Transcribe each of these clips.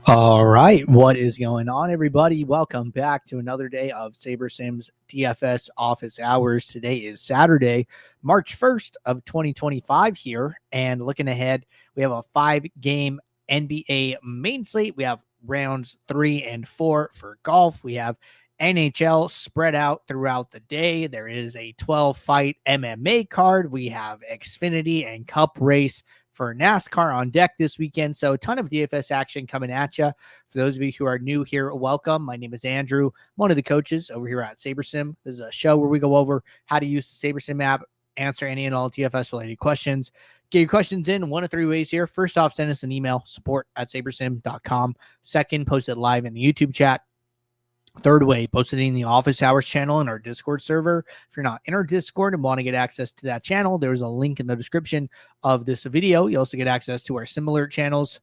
All right, what is going on, everybody? Welcome back to another day of SaberSim's DFS office hours. Today is Saturday, March 1st of 2025 here, and looking ahead, we have a 5-game NBA main slate. We have rounds 3 and 4 for golf. We have NHL spread out throughout the day. There is a 12-fight MMA card. We have Xfinity and Cup race for NASCAR on deck this weekend. So a ton of DFS action coming at you. For those of you who are new here, welcome. My name is Andrew. I'm one of the coaches over here at SaberSim. This is a show where we go over how to use the SaberSim app, answer any and all DFS related questions. Get your questions in one of 3 ways here. First off, send us an email, support@sabersim.com. Second, post it live in the YouTube chat. Third way, post it in the office hours channel in our Discord server. If you're not in our Discord and want to get access to that channel, there's a link in the description of this video. You also get access to our similar channels,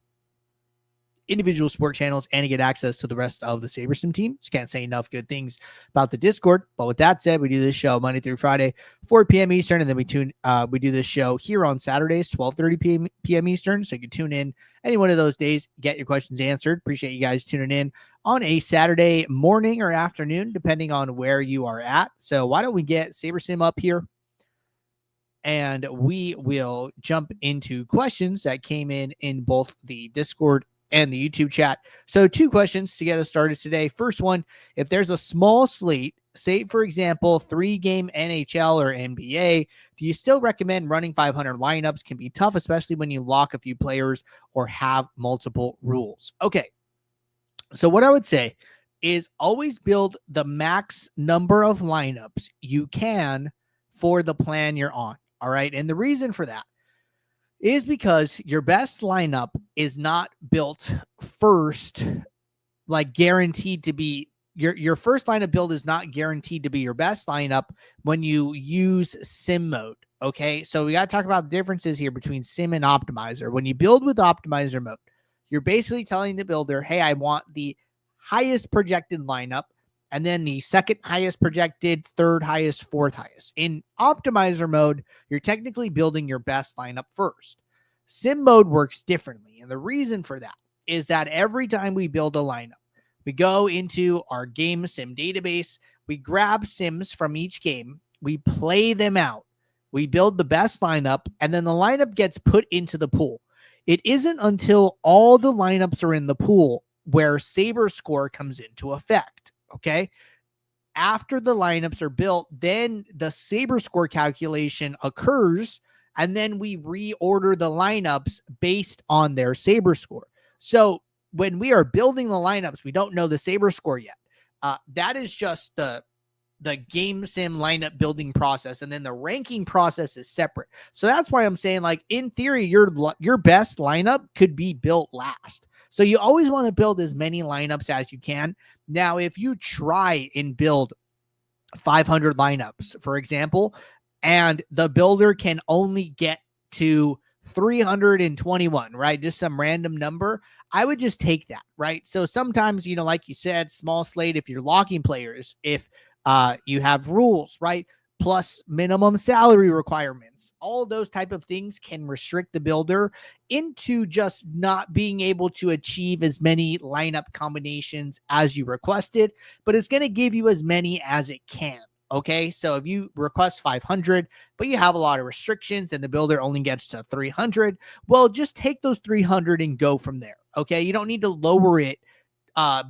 individual sport channels, and you get access to the rest of the SaberSim team. Just can't say enough good things about the Discord. But with that said, we do this show Monday through Friday, 4 p.m. Eastern, and then we do this show here on Saturdays, 12:30 p.m. Eastern. So you can tune in any one of those days, get your questions answered. Appreciate you guys tuning in on a Saturday morning or afternoon, depending on where you are at. So why don't we get SaberSim up here, and we will jump into questions that came in both the Discord and the YouTube chat. So 2 questions to get us started today. First one, if there's a small slate, say for example, 3-game NHL or NBA, do you still recommend running 500 lineups? Can be tough, especially when you lock a few players or have multiple rules. Okay. So what I would say is always build the max number of lineups you can for the plan you're on. All right. And the reason for that is because your best lineup is not built first, like guaranteed to be your first lineup build is not guaranteed to be your best lineup when you use sim mode. Okay. So we got to talk about the differences here between sim and optimizer. When you build with optimizer mode, you're basically telling the builder, hey, I want the highest projected lineup, and then the second highest projected, third highest, fourth highest. In optimizer mode, you're technically building your best lineup first. Sim mode works differently. And the reason for that is that every time we build a lineup, we go into our game sim database, we grab sims from each game, we play them out, we build the best lineup, and then the lineup gets put into the pool. It isn't until all the lineups are in the pool where Saber score comes into effect. Okay. After the lineups are built, then the Saber score calculation occurs, and then we reorder the lineups based on their Saber score. So when we are building the lineups, we don't know the Saber score yet. That is just the game sim lineup building process, and then the ranking process is separate. So that's why I'm saying, like, in theory, your best lineup could be built last. So you always want to build as many lineups as you can. Now, if you try and build 500 lineups, for example, and the builder can only get to 321, right? Just some random number, I would just take that, right? So sometimes, like you said, small slate, if you're locking players, if you have rules, right? Plus minimum salary requirements. All of those type of things can restrict the builder into just not being able to achieve as many lineup combinations as you requested, but it's going to give you as many as it can. Okay, so if you request 500, but you have a lot of restrictions and the builder only gets to 300, well, just take those 300 and go from there. Okay, you don't need to lower it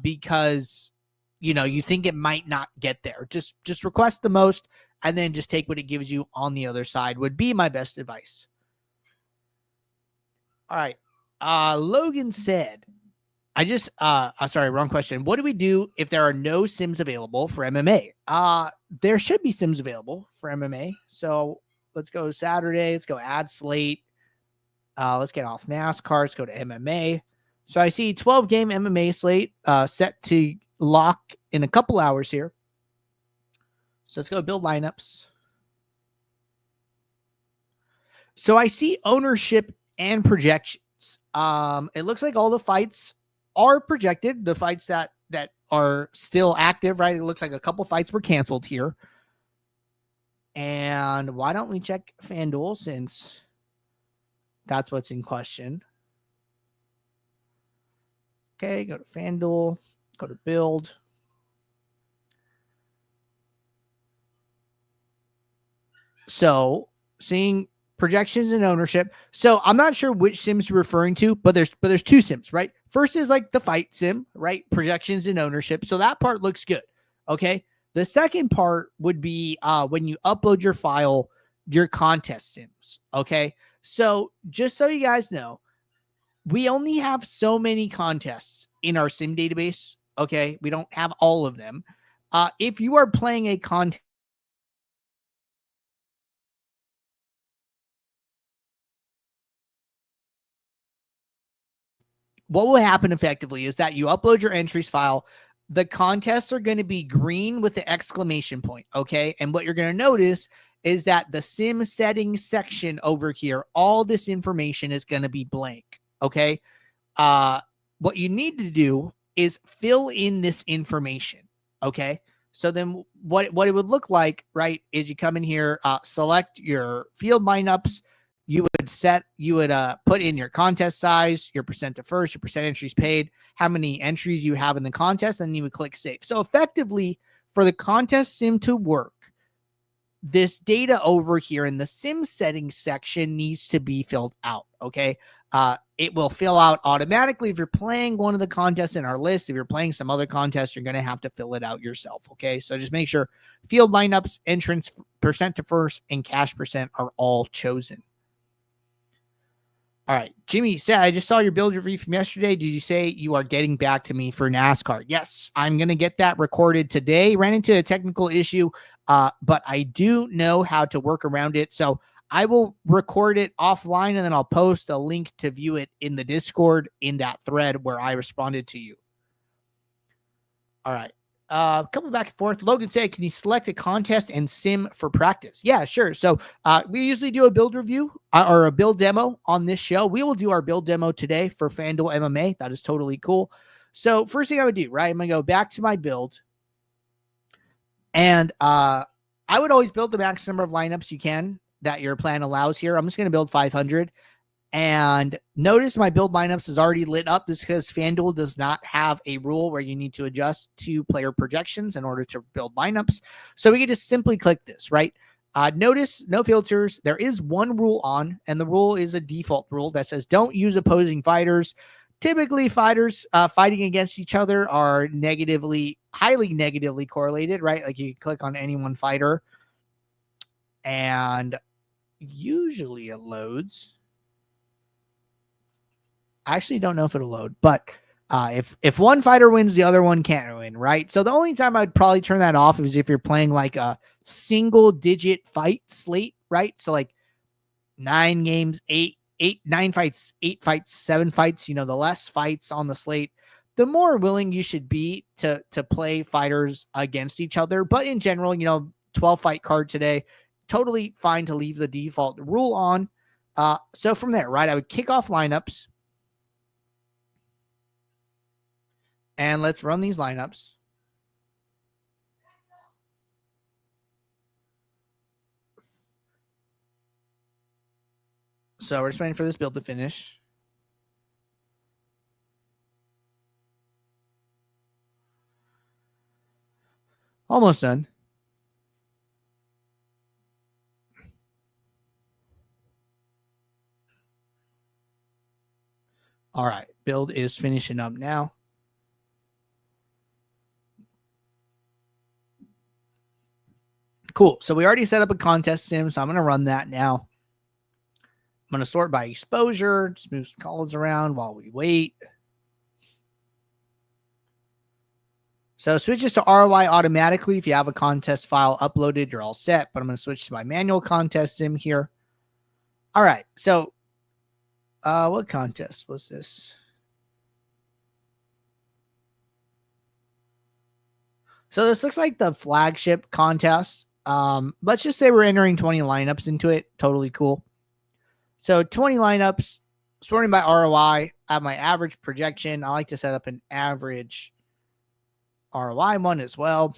because you think it might not get there. Just request the most and then just take what it gives you on the other side would be my best advice. All right. Logan said, sorry, wrong question. What do we do if there are no sims available for MMA? There should be sims available for MMA. So let's go Saturday. Let's go add slate. Let's get off NASCAR. Let's go to MMA. So I see 12-game MMA slate set to lock in a couple hours here. So let's go build lineups. So I see ownership and projections. It looks like all the fights are projected. The fights that are still active, right? It looks like a couple fights were canceled here. And why don't we check FanDuel, since that's what's in question? Okay, go to FanDuel, go to build. So seeing projections and ownership. So I'm not sure which sims you're referring to, but there's two sims, right? First is like the fight sim, right? Projections and ownership. So that part looks good. Okay. The second part would be when you upload your file, your contest sims. Okay. So just so you guys know, we only have so many contests in our sim database. Okay. We don't have all of them. If you are playing a contest, what will happen effectively is that you upload your entries file. The contests are going to be green with the exclamation point. Okay. And what you're going to notice is that the sim settings section over here, all this information is going to be blank. Okay. What you need to do is fill in this information. Okay. So then what it would look like, right, is you come in here, select your field lineups. You would put in your contest size, your percent to first, your percent entries paid, how many entries you have in the contest, and you would click save. So effectively, for the contest sim to work, this data over here in the sim settings section needs to be filled out. Okay. It will fill out automatically if you're playing one of the contests in our list. If you're playing some other contest, you're going to have to fill it out yourself. Okay. So just make sure field lineups, entrance, percent to first, and cash percent are all chosen. All right. Jimmy said, I just saw your build review from yesterday. Did you say you are getting back to me for NASCAR? Yes, I'm going to get that recorded today. Ran into a technical issue, but I do know how to work around it. So I will record it offline and then I'll post a link to view it in the Discord in that thread where I responded to you. All right. Couple back and forth. Logan said, can you select a contest and sim for practice? Yeah, sure. So we usually do a build review or a build demo on this show. We will do our build demo today for FanDuel MMA. That is totally cool. So first thing I would do, right, I'm going to go back to my build. And I would always build the max number of lineups you can that your plan allows here. I'm just going to build 500. And notice my build lineups is already lit up. This is because FanDuel does not have a rule where you need to adjust to player projections in order to build lineups. So we can just simply click this, right? Notice no filters. There is one rule on, and the rule is a default rule that says don't use opposing fighters. Typically, fighters fighting against each other are highly negatively correlated, right? Like you click on any one fighter, and usually it loads. I actually don't know if it'll load, but if one fighter wins, the other one can't win, right? So the only time I'd probably turn that off is if you're playing like a single digit fight slate, right? So like 9 games, 9 fights, 8 fights, 7 fights, the less fights on the slate, the more willing you should be to play fighters against each other. But in general, 12 fight card today, totally fine to leave the default rule on. So from there, right, I would kick off lineups. And let's run these lineups. So we're just waiting for this build to finish. Almost done. All right. Build is finishing up now. Cool. So we already set up a contest sim, so I'm going to run that now. I'm going to sort by exposure. Just move some columns around while we wait. So switches to ROI automatically. If you have a contest file uploaded, you're all set. But I'm going to switch to my manual contest sim here. All right. So what contest was this? So this looks like the flagship contest. Let's just say we're entering 20 lineups into it. Totally cool. So 20 lineups, sorting by ROI. I have my average projection. I like to set up an average ROI one as well.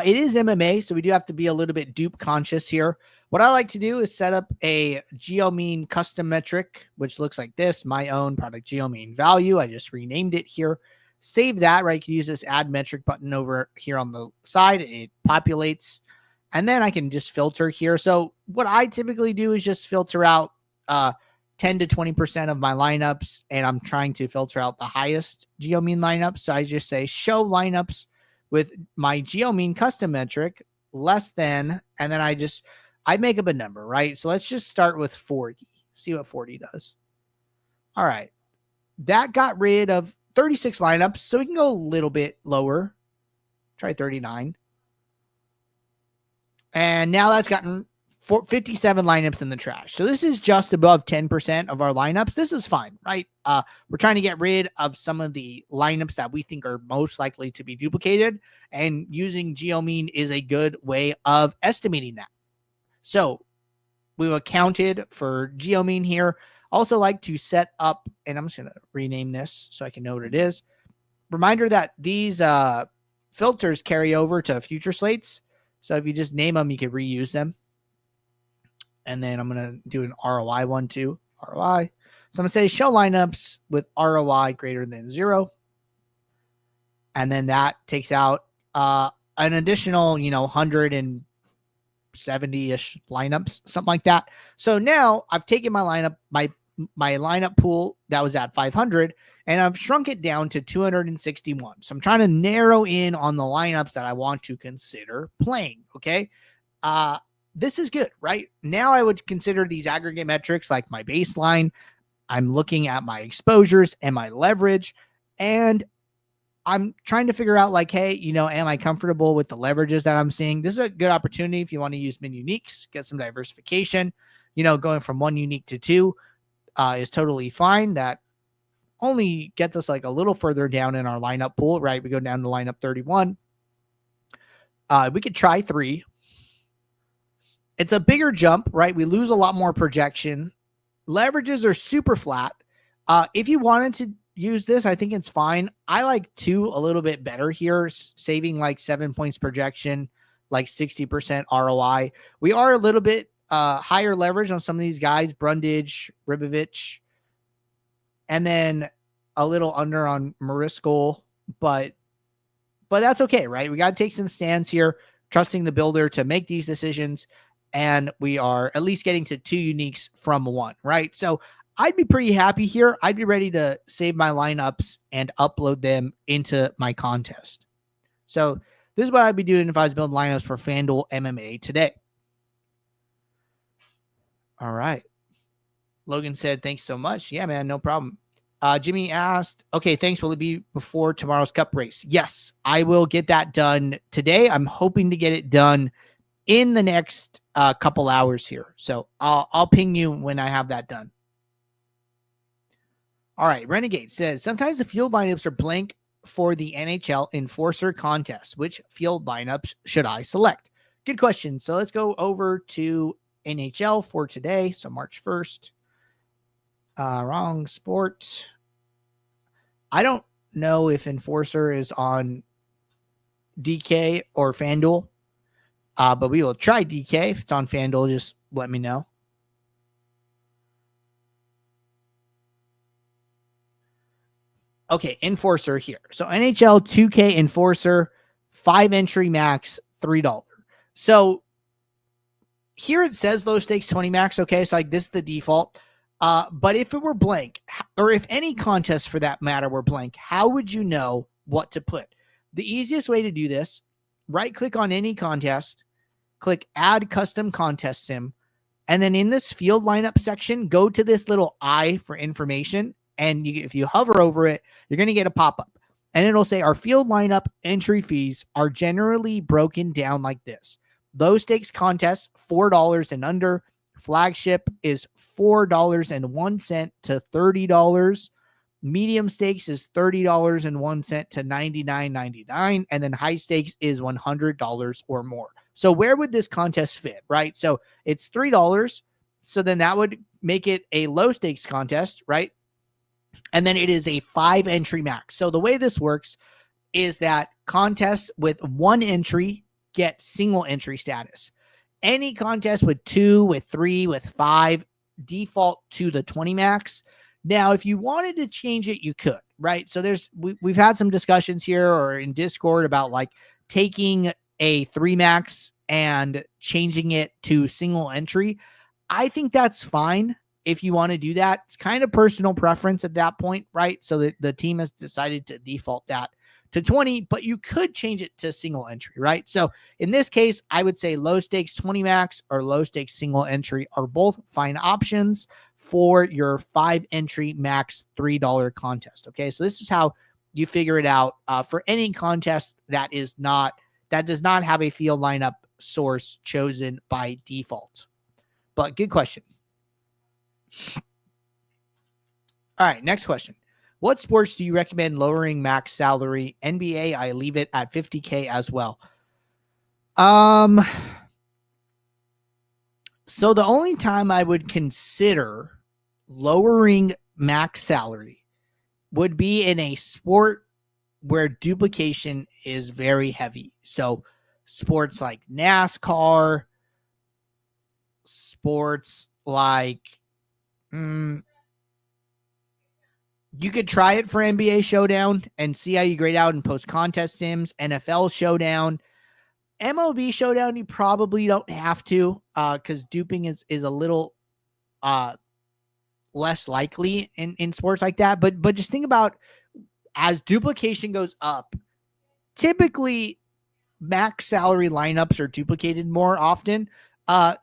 It is MMA, so we do have to be a little bit dupe conscious here. What I like to do is set up a geomean custom metric, which looks like this, my own product geomean value. I just renamed it here. Save that, right? You can use this add metric button over here on the side. It populates, and then I can just filter here. So what I typically do is just filter out 10 to 20% of my lineups, and I'm trying to filter out the highest geomean lineups. So I just say show lineups with my geomean custom metric less than, and then I make up a number, right? So let's just start with 40. See what 40 does. All right. That got rid of 36 lineups, so we can go a little bit lower. Try 39. And now that's gotten 57 lineups in the trash. So this is just above 10% of our lineups. This is fine, right? We're trying to get rid of some of the lineups that we think are most likely to be duplicated, and using geomean is a good way of estimating that. So we've accounted for geomean here. Also like to set up, and I'm just going to rename this so I can know what it is. Reminder that these filters carry over to future slates. So if you just name them, you can reuse them. And then I'm going to do an ROI one too. ROI. So I'm going to say show lineups with ROI greater than 0. And then that takes out an additional, 170-ish lineups, something like that. So now I've taken my lineup, my lineup pool that was at 500, and I've shrunk it down to 261. So I'm trying to narrow in on the lineups that I want to consider playing. Okay. This is good, right? Now I would consider these aggregate metrics like my baseline. I'm looking at my exposures and my leverage, and I'm trying to figure out like, hey, am I comfortable with the leverages that I'm seeing? This is a good opportunity if you want to use min uniques, get some diversification. Going from 1 unique to 2 is totally fine. That only gets us like a little further down in our lineup pool, right? We go down to lineup 31. We could try 3. It's a bigger jump, right? We lose a lot more projection. Leverages are super flat. If you wanted to use this, I think it's fine. I like 2 a little bit better here, saving like 7 points projection, like 60% ROI. We are a little bit higher leverage on some of these guys, Brundage, Ribovich, and then a little under on Mariscal, but that's okay, right? We got to take some stands here, trusting the builder to make these decisions. And we are at least getting to 2 uniques from 1, right? So I'd be pretty happy here. I'd be ready to save my lineups and upload them into my contest. So this is what I'd be doing if I was building lineups for FanDuel MMA today. All right. Logan said, thanks so much. Yeah, man, no problem. Jimmy asked, okay, thanks. Will it be before tomorrow's cup race? Yes, I will get that done today. I'm hoping to get it done in the next couple hours here. So I'll ping you when I have that done. All right. Renegade says, sometimes the field lineups are blank for the NHL Enforcer contest. Which field lineups should I select? Good question. So let's go over to NHL for today. So March 1st. Wrong sport. I don't know if Enforcer is on DK or FanDuel. But we will try DK. If it's on FanDuel, just let me know. Okay, Enforcer here. So NHL 2K Enforcer, 5 entry max, $3. So here it says low stakes 20 max. Okay, so like this is the default. But if it were blank, or if any contest for that matter were blank, how would you know what to put? The easiest way to do this, right click on any contest, click add custom contest sim, and then in this field lineup section, go to this little I for information. And if you hover over it, you're going to get a pop-up. And it'll say our field lineup entry fees are generally broken down like this. Low stakes contests, $4 and under. Flagship is $4.01 to $30. Medium stakes is $30.01 to $99.99. And then high stakes is $100 or more. So where would this contest fit, right? So it's $3. So then that would make it a low stakes contest, right? And then it is a 5 entry max. So the way this works is that contests with 1 entry get single entry status. any contest with 2, with 3, with 5, default to the 20 max. Now, if you wanted to change it, you could, right? So we've had some discussions here or in Discord about like taking a 3 max and changing it to single entry. I think that's fine if you want to do that. It's kind of personal preference at that point, right? So that the team has decided to default that to 20, but you could change it to single entry, right? So in this case, I would say low stakes 20 max or low stakes single entry are both fine options for your 5 entry max $3 contest. Okay, so this is how you figure it out for any contest that does not have a field lineup source chosen by default. But good question. All right, next question. What sports do you recommend lowering max salary? NBA, I leave it at 50K as well. So the only time I would consider lowering max salary would be in a sport where duplication is very heavy. So sports like NASCAR, sports like you could try it for NBA Showdown and see how you grade out in post-contest sims. NFL Showdown. MLB Showdown, you probably don't have to because duping is a little less likely in sports like that. But just think about as duplication goes up, typically max salary lineups are duplicated more often.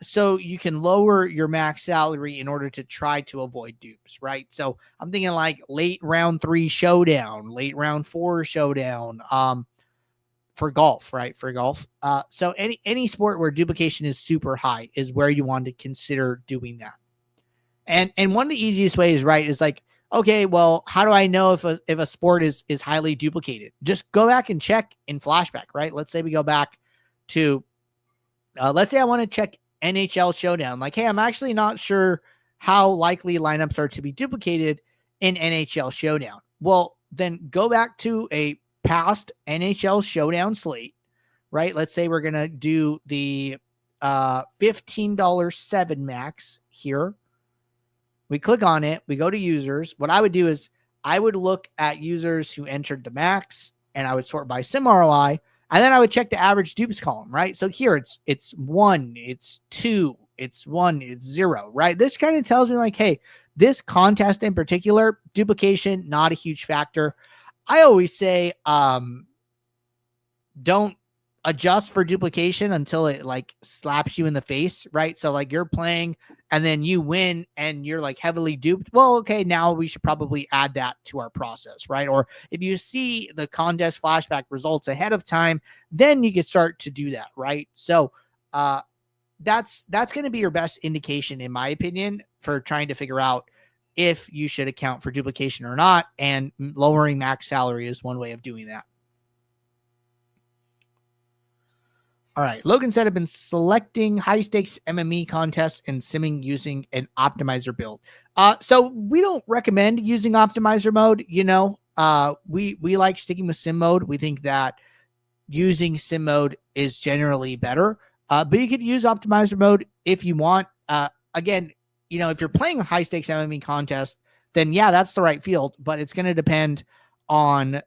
So you can lower your max salary in order to try to avoid dupes, right? So I'm thinking like late round 3 showdown, late round 4 showdown, for golf, right? For golf. So any sport where duplication is super high is where you want to consider doing that. And one of the easiest ways, right, is like, okay, well, how do I know if a sport is highly duplicated? Just go back and check in flashback, right? Let's say we go back to let's say I want to check NHL Showdown. Like, hey, I'm actually not sure how likely lineups are to be duplicated in NHL Showdown. Well, then go back to a past NHL Showdown slate, right? Let's say we're going to do the $15 7 max here. We click on it. We go to users. What I would do is I would look at users who entered the max and I would sort by sim ROI. And then I would check the average dupes column, right? So here it's 1, it's 2, it's 1, it's 0, right? This kind of tells me like, hey, this contest in particular, duplication, not a huge factor. I always say, don't adjust for duplication until it like slaps you in the face, right? So like you're playing and then you win and you're like heavily duped. Well, okay, now we should probably add that to our process, right? Or if you see the contest flashback results ahead of time, then you can start to do that, right? So that's going to be your best indication, in my opinion, for trying to figure out if you should account for duplication or not. And lowering max salary is one way of doing that. All right. Logan said, I've been selecting high stakes MME contests and simming using an optimizer build. So we don't recommend using optimizer mode. You know, we like sticking with sim mode. We think that using sim mode is generally better. But you could use optimizer mode if you want. Again, you know, if you're playing a high stakes MME contest, then yeah, that's the right field, but it's going to depend on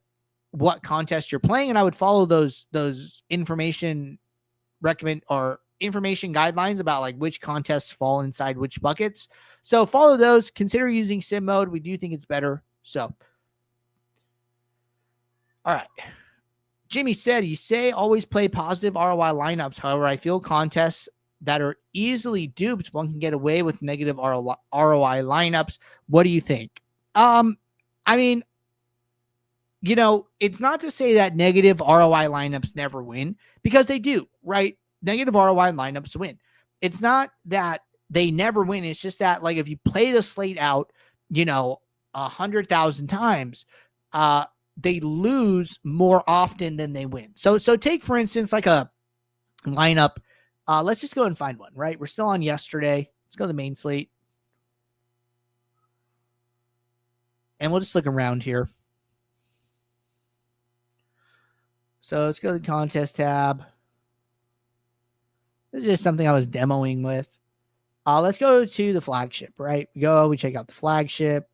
what contest you're playing. And I would follow those information guidelines about like which contests fall inside which buckets. So follow those, consider using sim mode. We do think it's better. So, all right. Jimmy said, you say always play positive ROI lineups. However, I feel contests that are easily duped, one can get away with negative ROI lineups. What do you think? I mean, you know, it's not to say that negative ROI lineups never win, because they do, right? Negative ROI lineups win. It's not that they never win. It's just that, like, if you play the slate out, you know, 100,000 times, they lose more often than they win. So take, for instance, like a lineup. Let's just go and find one, right? We're still on yesterday. Let's go to the main slate. And we'll just look around here. So let's go to the contest tab. This is just something I was demoing with. Let's go to the flagship, right? We check out the flagship.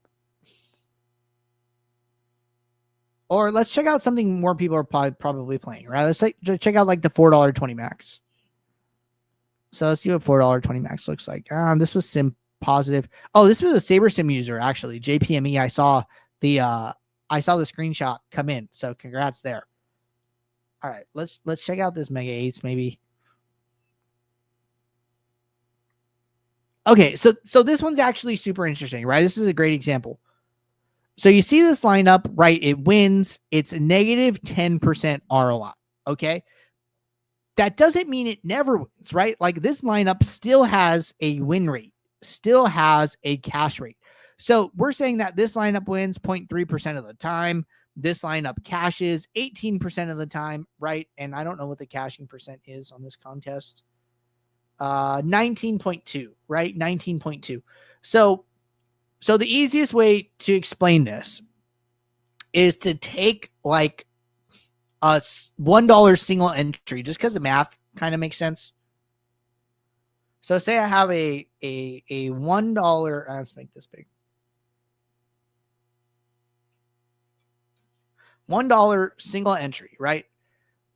Or let's check out something more people are probably playing, right? Let's check out like the $4.20 max. So let's see what $4.20 max looks like. This was sim positive. Oh, this was a Saber Sim user actually. JPME. I saw the screenshot come in. So congrats there. All right, let's check out this Mega 8s maybe. Okay, so this one's actually super interesting, right? This is a great example. So you see this lineup, right? It wins. It's a negative 10% ROI. Okay. That doesn't mean it never wins, right? Like this lineup still has a win rate, still has a cash rate. So we're saying that this lineup wins 0.3% of the time. This lineup cashes 18% of the time, right? And I don't know what the cashing percent is on this contest. 19.2, right? 19.2. So the easiest way to explain this is to take like a $1 single entry, just because the math kind of makes sense. So say I have a $1. Let's make this big. $1 single entry, right?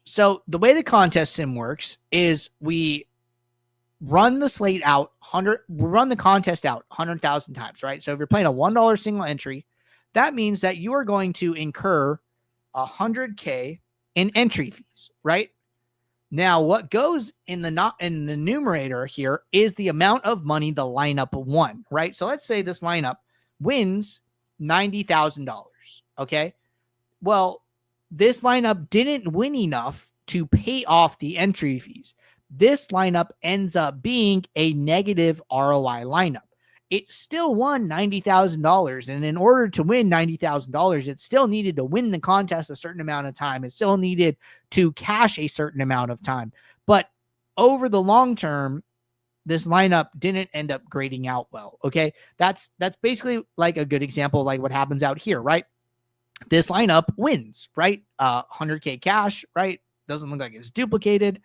So the way the contest sim works is we run the slate out we run the contest out 100,000 times, right? So if you're playing a $1 single entry, that means that you are going to incur 100K in entry fees, right? Now, what goes in the numerator here is the amount of money the lineup won, right? So let's say this lineup wins $90,000. Okay. Well, this lineup didn't win enough to pay off the entry fees. This lineup ends up being a negative ROI lineup. It still won $90,000. And in order to win $90,000, it still needed to win the contest a certain amount of time. It still needed to cash a certain amount of time. But over the long term, this lineup didn't end up grading out well. Okay. That's basically like a good example of like what happens out here, right? This lineup wins, right? 100K cash, right? Doesn't look like it's duplicated.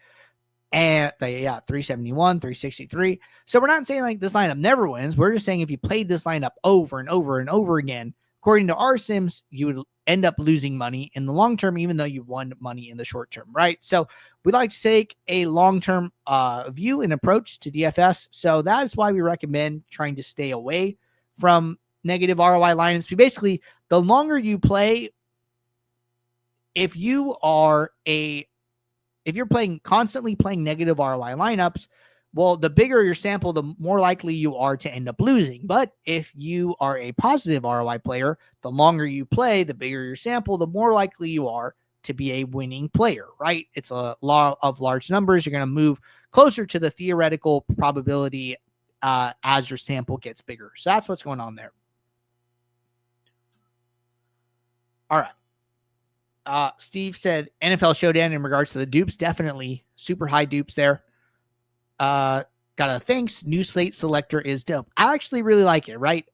And 371, 363. So we're not saying like this lineup never wins. We're just saying if you played this lineup over and over and over again, according to our sims, you would end up losing money in the long term, even though you won money in the short term, right? So we like to take a long-term view and approach to DFS. So that is why we recommend trying to stay away from negative ROI lineups. We basically, the longer you play, if you're constantly playing negative ROI lineups, well, the bigger your sample, the more likely you are to end up losing. But if you are a positive ROI player, the longer you play, the bigger your sample, the more likely you are to be a winning player, right? It's a law of large numbers. You're going to move closer to the theoretical probability as your sample gets bigger. So that's what's going on there. All right. Steve said NFL Showdown in regards to the dupes. Definitely super high dupes there. Got a thanks. New slate selector is dope. I actually really like it, right?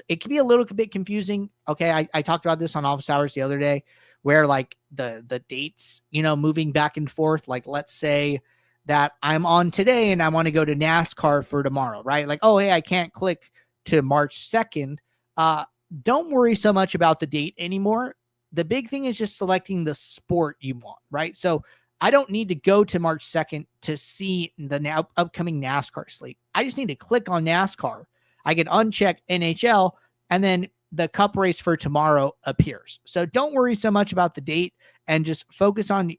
It can be a little bit confusing. Okay. I talked about this on office hours the other day where like the dates, moving back and forth. Like let's say that I'm on today and I want to go to NASCAR for tomorrow, right? Like, oh, hey, I can't click to March 2nd. Don't worry so much about the date anymore. The big thing is just selecting the sport you want, right? So I don't need to go to March 2nd to see the upcoming NASCAR slate. I just need to click on NASCAR. I can uncheck NHL, and then the cup race for tomorrow appears. So don't worry so much about the date and just focus on,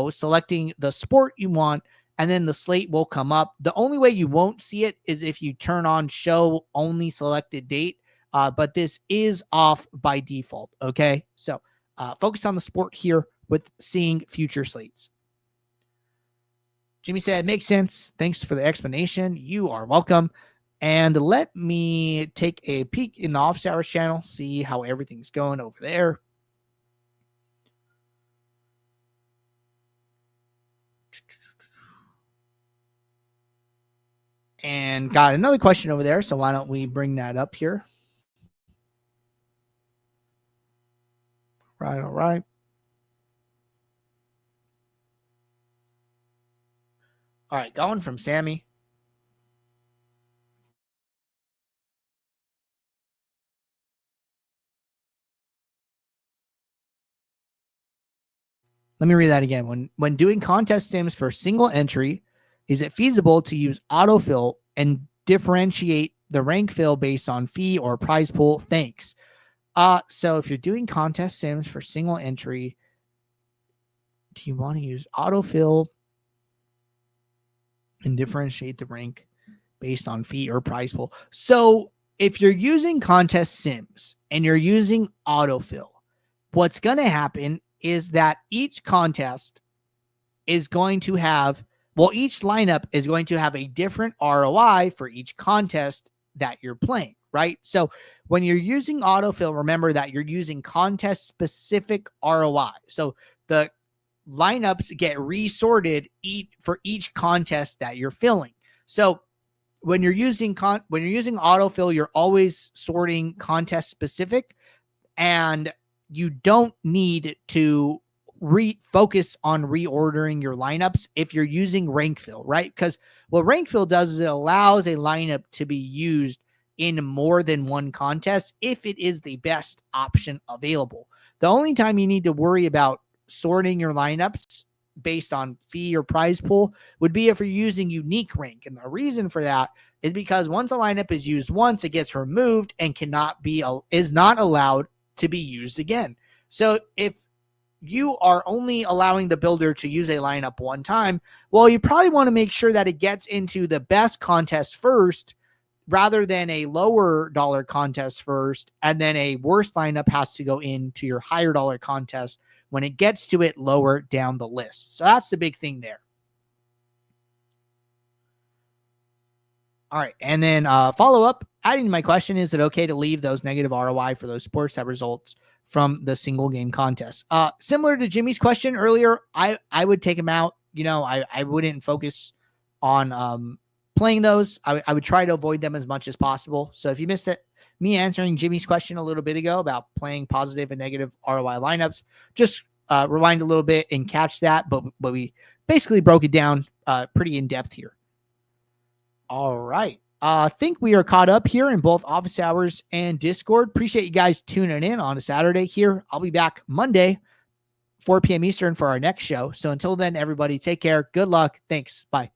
selecting the sport you want, and then the slate will come up. The only way you won't see it is if you turn on show only selected date, but this is off by default, okay? So focus on the sport here with seeing future slates. Jimmy said, makes sense. Thanks for the explanation. You are welcome. And let me take a peek in the office hours channel, see how everything's going over there. And got another question over there, so why don't we bring that up here? Right, all right. All right, going from Sammy. Let me read that again. When doing contest sims for single entry, is it feasible to use autofill and differentiate the rank fill based on fee or prize pool? Thanks. So if you're doing contest sims for single entry, do you want to use autofill and differentiate the rank based on fee or prize pool? So if you're using contest sims and you're using autofill, what's going to happen is that each contest is going to have, well, each lineup is going to have a different ROI for each contest that you're playing, right? So when you're using autofill, remember that you're using contest specific ROI. So the lineups get resorted for each contest that you're filling. So when you're using autofill, you're always sorting contest specific, and you don't need to focus on reordering your lineups if you're using rank fill, right? Because what rank fill does is it allows a lineup to be used in more than one contest if it is the best option available. The only time you need to worry about sorting your lineups based on fee or prize pool would be if you're using unique rank. And the reason for that is because once a lineup is used once, it gets removed and is not allowed to be used again. So if you are only allowing the builder to use a lineup one time, well, you probably want to make sure that it gets into the best contest first rather than a lower dollar contest first, and then a worse lineup has to go into your higher dollar contest when it gets to it lower down the list. So that's the big thing there. All right. And then follow up, adding to my question, is it okay to leave those negative ROI for those sports that results from the single game contest? Similar to Jimmy's question earlier, I would take them out. I wouldn't focus on playing those. I would try to avoid them as much as possible. So if you missed it, me answering Jimmy's question a little bit ago about playing positive and negative ROI lineups, just rewind a little bit and catch that. But we basically broke it down pretty in depth here. All right. I think we are caught up here in both office hours and Discord. Appreciate you guys tuning in on a Saturday here. I'll be back Monday, 4 p.m. Eastern for our next show. So until then, everybody, take care. Good luck. Thanks. Bye.